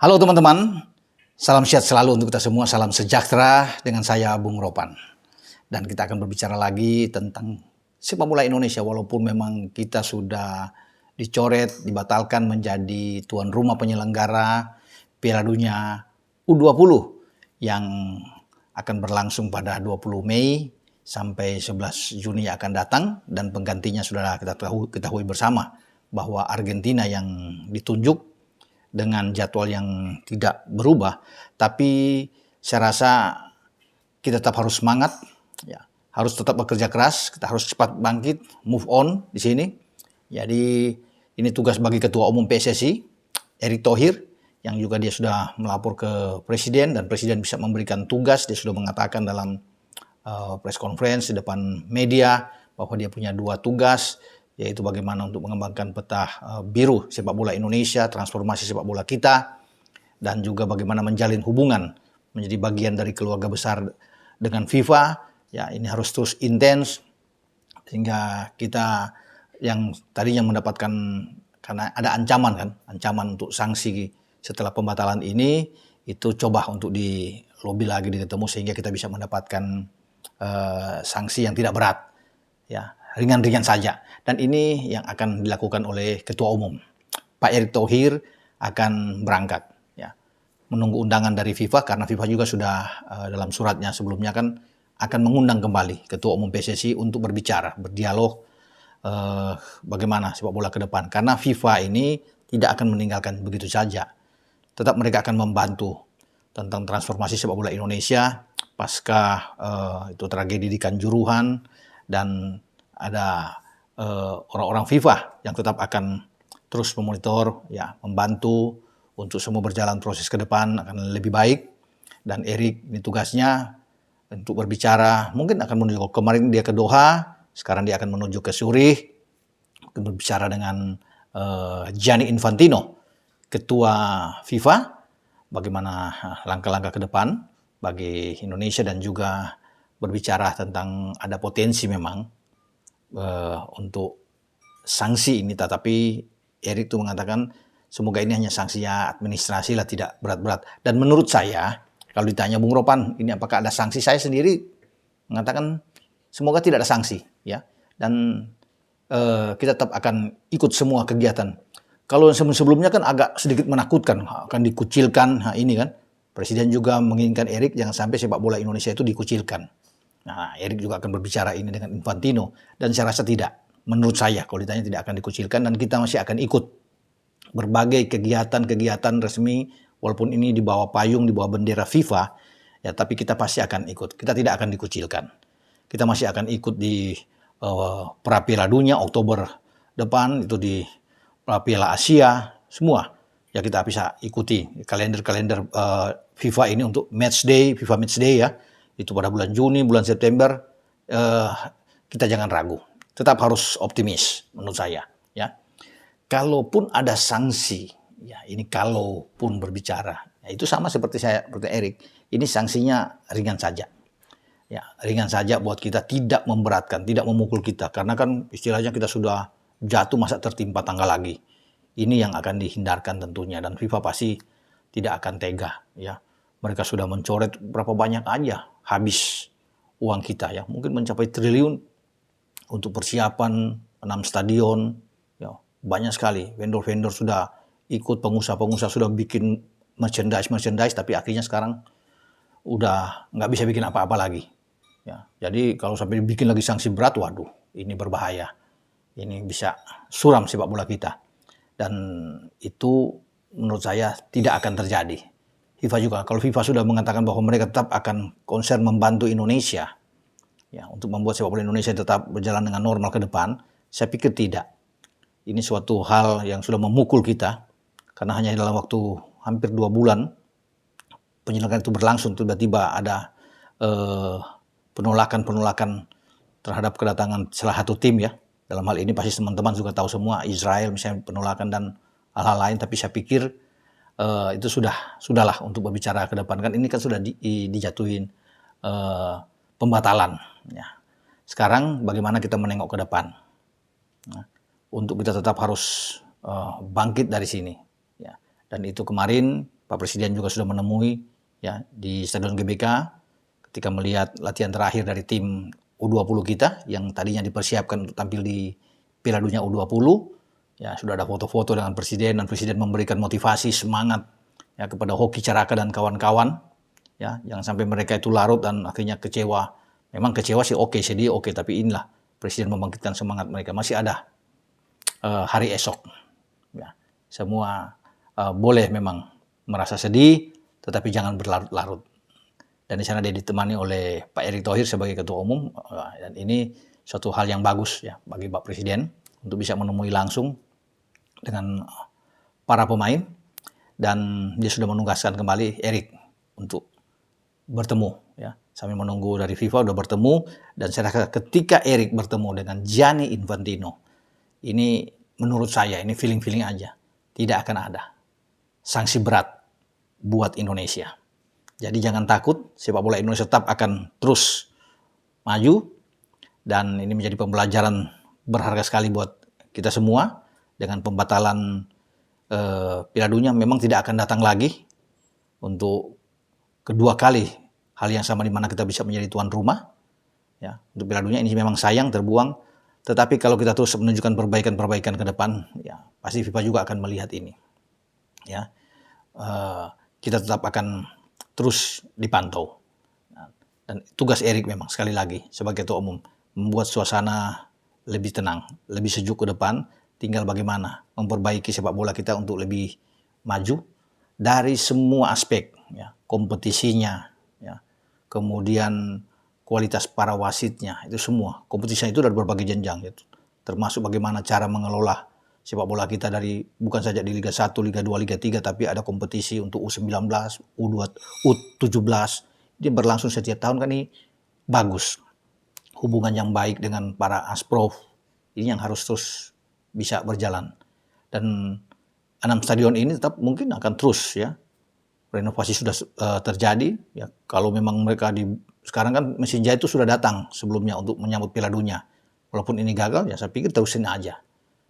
Halo teman-teman, salam sehat selalu untuk kita semua, salam sejahtera dengan saya Bung Ropan. Dan kita akan berbicara lagi tentang sepak bola Indonesia walaupun memang kita sudah dicoret, dibatalkan menjadi tuan rumah penyelenggara Piala Dunia U20 yang akan berlangsung pada 20 Mei sampai 11 Juni akan datang dan penggantinya sudah kita ketahui bersama bahwa Argentina yang ditunjuk dengan jadwal yang tidak berubah, tapi saya rasa kita tetap harus semangat, ya, harus tetap bekerja keras, kita harus cepat bangkit, move on di sini. Jadi ini tugas bagi Ketua Umum PSSI, Erick Thohir, yang juga dia sudah melapor ke Presiden dan Presiden bisa memberikan tugas, dia sudah mengatakan dalam press conference di depan media bahwa dia punya 2 tugas, yaitu bagaimana untuk mengembangkan peta biru sepak bola Indonesia, transformasi sepak bola kita, dan juga bagaimana menjalin hubungan menjadi bagian dari keluarga besar dengan FIFA. Ya, ini harus terus intens sehingga kita yang tadinya mendapatkan, karena ada ancaman kan, ancaman untuk sanksi setelah pembatalan ini, itu coba untuk di lobby lagi ketemu sehingga kita bisa mendapatkan sanksi yang tidak berat, ya, ringan-ringan saja. Dan ini yang akan dilakukan oleh Ketua Umum. Pak Erick Thohir akan berangkat, ya, menunggu undangan dari FIFA karena FIFA juga sudah dalam suratnya sebelumnya kan akan mengundang kembali Ketua Umum PSSI untuk berbicara, berdialog bagaimana sepak bola ke depan. Karena FIFA ini tidak akan meninggalkan begitu saja. Tetap mereka akan membantu tentang transformasi sepak bola Indonesia pasca itu tragedi di Kanjuruhan, dan ada orang-orang FIFA yang tetap akan terus memonitor, ya, membantu untuk semua berjalan proses ke depan akan lebih baik. Dan Erick ini tugasnya untuk berbicara, mungkin akan menuju, kemarin dia ke Doha, sekarang dia akan menuju ke Zurich, berbicara dengan Gianni Infantino, Ketua FIFA, bagaimana langkah-langkah ke depan bagi Indonesia, dan juga berbicara tentang ada potensi memang untuk sanksi ini, tetapi Erick itu mengatakan semoga ini hanya sanksi administrasi lah, tidak berat-berat. Dan menurut saya, kalau ditanya Bung Ropan, ini apakah ada sanksi, saya sendiri mengatakan semoga tidak ada sanksi, ya. Dan kita tetap akan ikut semua kegiatan. Kalau sebelumnya kan agak sedikit menakutkan, akan dikucilkan, ini kan. Presiden juga menginginkan Erick jangan sampai sepak bola Indonesia itu dikucilkan. Nah, Erick juga akan berbicara ini dengan Infantino, dan saya rasa tidak. Menurut saya, kalau ditanya tidak akan dikucilkan, dan kita masih akan ikut berbagai kegiatan-kegiatan resmi, walaupun ini di bawah payung, di bawah bendera FIFA, ya, tapi kita pasti akan ikut. Kita tidak akan dikucilkan. Kita masih akan ikut di pra Piala Dunia Oktober depan, itu di pra Piala Asia, semua. Ya, kita bisa ikuti kalender-kalender FIFA ini untuk match day, FIFA match day, ya. Itu pada bulan Juni, bulan September, kita jangan ragu. Tetap harus optimis menurut saya, ya. Kalaupun ada sanksi, ya, ini kalaupun berbicara, ya, itu sama seperti Erick, ini sanksinya ringan saja. Ya, ringan saja buat kita, tidak memberatkan, tidak memukul kita. Karena kan istilahnya kita sudah jatuh, masa tertimpa tangga lagi. Ini yang akan dihindarkan tentunya, dan FIFA pasti tidak akan tega, ya. Mereka sudah mencoret berapa banyak aja habis uang kita, ya. Mungkin mencapai triliun untuk persiapan 6 stadion, ya. Banyak sekali vendor-vendor sudah ikut, pengusaha-pengusaha sudah bikin merchandise, tapi akhirnya sekarang udah nggak bisa bikin apa-apa lagi. Ya, jadi kalau sampai bikin lagi sanksi berat, waduh, ini berbahaya. Ini bisa suram sepak bola kita. Dan itu menurut saya tidak akan terjadi. FIFA juga, kalau FIFA sudah mengatakan bahwa mereka tetap akan konsen membantu Indonesia, ya, untuk membuat sepak bola Indonesia tetap berjalan dengan normal ke depan, saya pikir tidak. Ini suatu hal yang sudah memukul kita, karena hanya dalam waktu hampir 2 bulan penyelenggaraan itu berlangsung, tiba-tiba ada penolakan terhadap kedatangan salah satu tim, ya. Dalam hal ini pasti teman-teman juga tahu semua, Israel misalnya, penolakan dan hal-hal lain. Tapi saya pikir itu sudahlah untuk berbicara ke depan. Kan ini kan sudah dijatuhin pembatalan, ya. Sekarang bagaimana kita menengok ke depan, nah, untuk kita tetap harus bangkit dari sini, ya. Dan itu kemarin Pak Presiden juga sudah menemui ya di Stadion GBK ketika melihat latihan terakhir dari tim U20 kita yang tadinya dipersiapkan untuk tampil di Piala Dunia U20. Ya, sudah ada foto-foto dengan Presiden dan Presiden memberikan motivasi, semangat ya kepada Hoki Caraka dan kawan-kawan. Ya, jangan sampai mereka itu larut dan akhirnya kecewa. Memang kecewa sih oke, sedih oke, tapi inilah Presiden membangkitkan semangat mereka. Masih ada hari esok. Ya, semua boleh memang merasa sedih, tetapi jangan berlarut-larut. Dan di sana dia ditemani oleh Pak Erick Thohir sebagai Ketua Umum, dan ini suatu hal yang bagus ya bagi Pak Presiden untuk bisa menemui langsung dengan para pemain, dan dia sudah menugaskan kembali Erick untuk bertemu ya, sambil menunggu dari FIFA udah bertemu, dan saya rasa ketika Erick bertemu dengan Gianni Infantino, ini menurut saya ini feeling aja, tidak akan ada sanksi berat buat Indonesia. Jadi jangan takut, sepak bola Indonesia tetap akan terus maju, dan ini menjadi pembelajaran berharga sekali buat kita semua. Dengan pembatalan Piala Dunia memang tidak akan datang lagi untuk kedua kali hal yang sama, di mana kita bisa menjadi tuan rumah. Ya, untuk Piala Dunia ini memang sayang terbuang, tetapi kalau kita terus menunjukkan perbaikan-perbaikan ke depan, ya pasti FIFA juga akan melihat ini. Ya, kita tetap akan terus dipantau. Dan tugas Erick memang sekali lagi sebagai Ketua Umum membuat suasana lebih tenang, lebih sejuk ke depan. Tinggal bagaimana memperbaiki sepak bola kita untuk lebih maju dari semua aspek, ya, kompetisinya, ya, kemudian kualitas para wasitnya, itu semua. Kompetisinya itu dari berbagai jenjang, gitu. Termasuk bagaimana cara mengelola sepak bola kita dari bukan saja di Liga 1, Liga 2, Liga 3, tapi ada kompetisi untuk U19, U17. Ini berlangsung setiap tahun kan, ini bagus. Hubungan yang baik dengan para asprof, ini yang harus terus bisa berjalan. Dan 6 stadion ini tetap mungkin akan terus ya. Renovasi sudah terjadi ya. Kalau memang mereka sekarang kan mesin jahit itu sudah datang sebelumnya untuk menyambut Piala Dunia. Walaupun ini gagal ya, saya pikir terusin aja.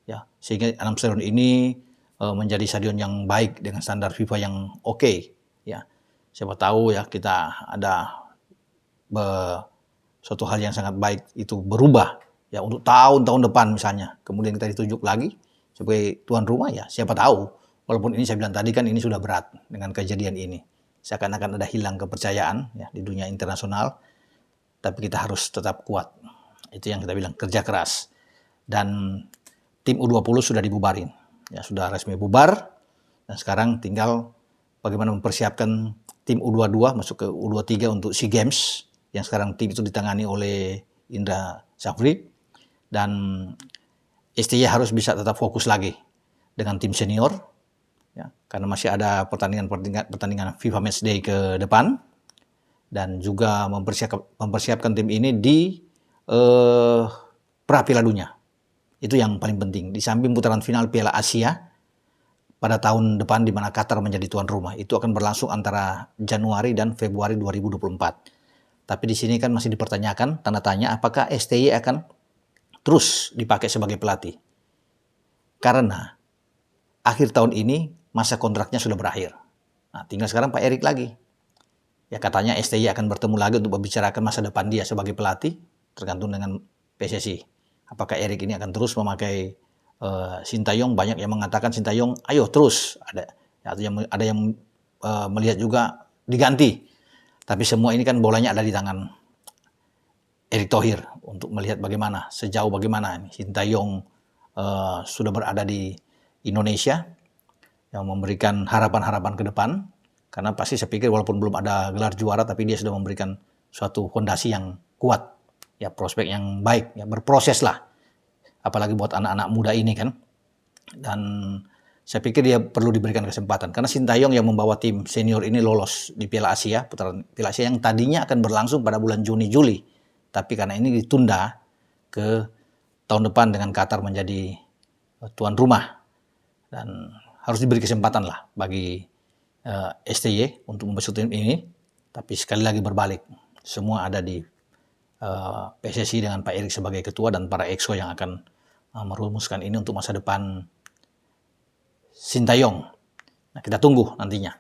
Ya, sehingga 6 stadion ini menjadi stadion yang baik dengan standar FIFA yang oke, ya. Siapa tahu ya kita ada suatu hal yang sangat baik itu berubah ya untuk tahun-tahun depan misalnya. Kemudian kita ditunjuk lagi sebagai tuan rumah, ya siapa tahu. Walaupun ini saya bilang tadi kan ini sudah berat dengan kejadian ini. Seakan-akan ada hilang kepercayaan ya di dunia internasional, tapi kita harus tetap kuat. Itu yang kita bilang, kerja keras. Dan tim U20 sudah dibubarin, ya sudah resmi bubar, dan sekarang tinggal bagaimana mempersiapkan tim U22 masuk ke U23 untuk SEA Games, yang sekarang tim itu ditangani oleh Indra Syafri, dan STY harus bisa tetap fokus lagi dengan tim senior, ya, karena masih ada pertandingan FIFA Matchday ke depan, dan juga mempersiapkan tim ini di pra Piala Dunia. Itu yang paling penting. Di samping putaran final Piala Asia pada tahun depan di mana Qatar menjadi tuan rumah, itu akan berlangsung antara Januari dan Februari 2024. Tapi di sini kan masih dipertanyakan, tanda tanya, apakah STY akan terus dipakai sebagai pelatih. Karena akhir tahun ini masa kontraknya sudah berakhir. Nah, tinggal sekarang Pak Erick lagi. Ya katanya STY akan bertemu lagi untuk membicarakan masa depan dia sebagai pelatih, tergantung dengan PSSI. Apakah Erick ini akan terus memakai Sintayong? Banyak yang mengatakan Sintayong, ayo terus. Ada yang melihat juga diganti. Tapi semua ini kan bolanya ada di tangan Erick Thohir untuk melihat bagaimana, sejauh bagaimana Sintayong sudah berada di Indonesia, yang memberikan harapan-harapan ke depan. Karena pasti saya pikir walaupun belum ada gelar juara, tapi dia sudah memberikan suatu fondasi yang kuat, ya prospek yang baik, ya berproses lah. Apalagi buat anak-anak muda ini kan. Dan saya pikir dia perlu diberikan kesempatan. Karena Sintayong yang membawa tim senior ini lolos di Piala Asia, putaran Piala Asia yang tadinya akan berlangsung pada bulan Juni-Juli. Tapi karena ini ditunda ke tahun depan dengan Qatar menjadi tuan rumah. Dan harus diberi kesempatan lah bagi STY untuk membentuk tim ini. Tapi sekali lagi berbalik, semua ada di PSSI dengan Pak Erick sebagai ketua dan para EXCO yang akan merumuskan ini untuk masa depan Sintayong. Nah, kita tunggu nantinya.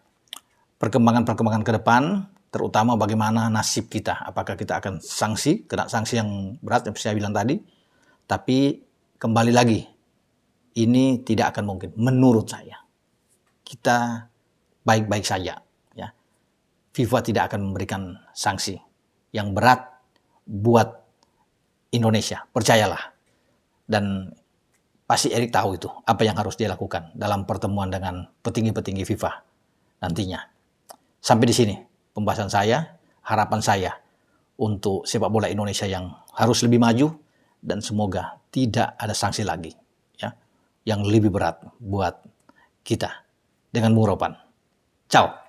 perkembangan-perkembangan ke depan, terutama bagaimana nasib kita. Apakah kita akan kena sanksi yang berat yang saya bilang tadi. Tapi kembali lagi, ini tidak akan mungkin menurut saya. Kita baik-baik saja, ya. FIFA tidak akan memberikan sanksi yang berat buat Indonesia, percayalah. Dan pasti Erik tahu itu apa yang harus dia lakukan dalam pertemuan dengan petinggi-petinggi FIFA nantinya. Sampai di sini pembahasan saya, harapan saya untuk sepak bola Indonesia yang harus lebih maju dan semoga tidak ada sanksi lagi, ya, yang lebih berat buat kita dengan Bung Ropan. Ciao.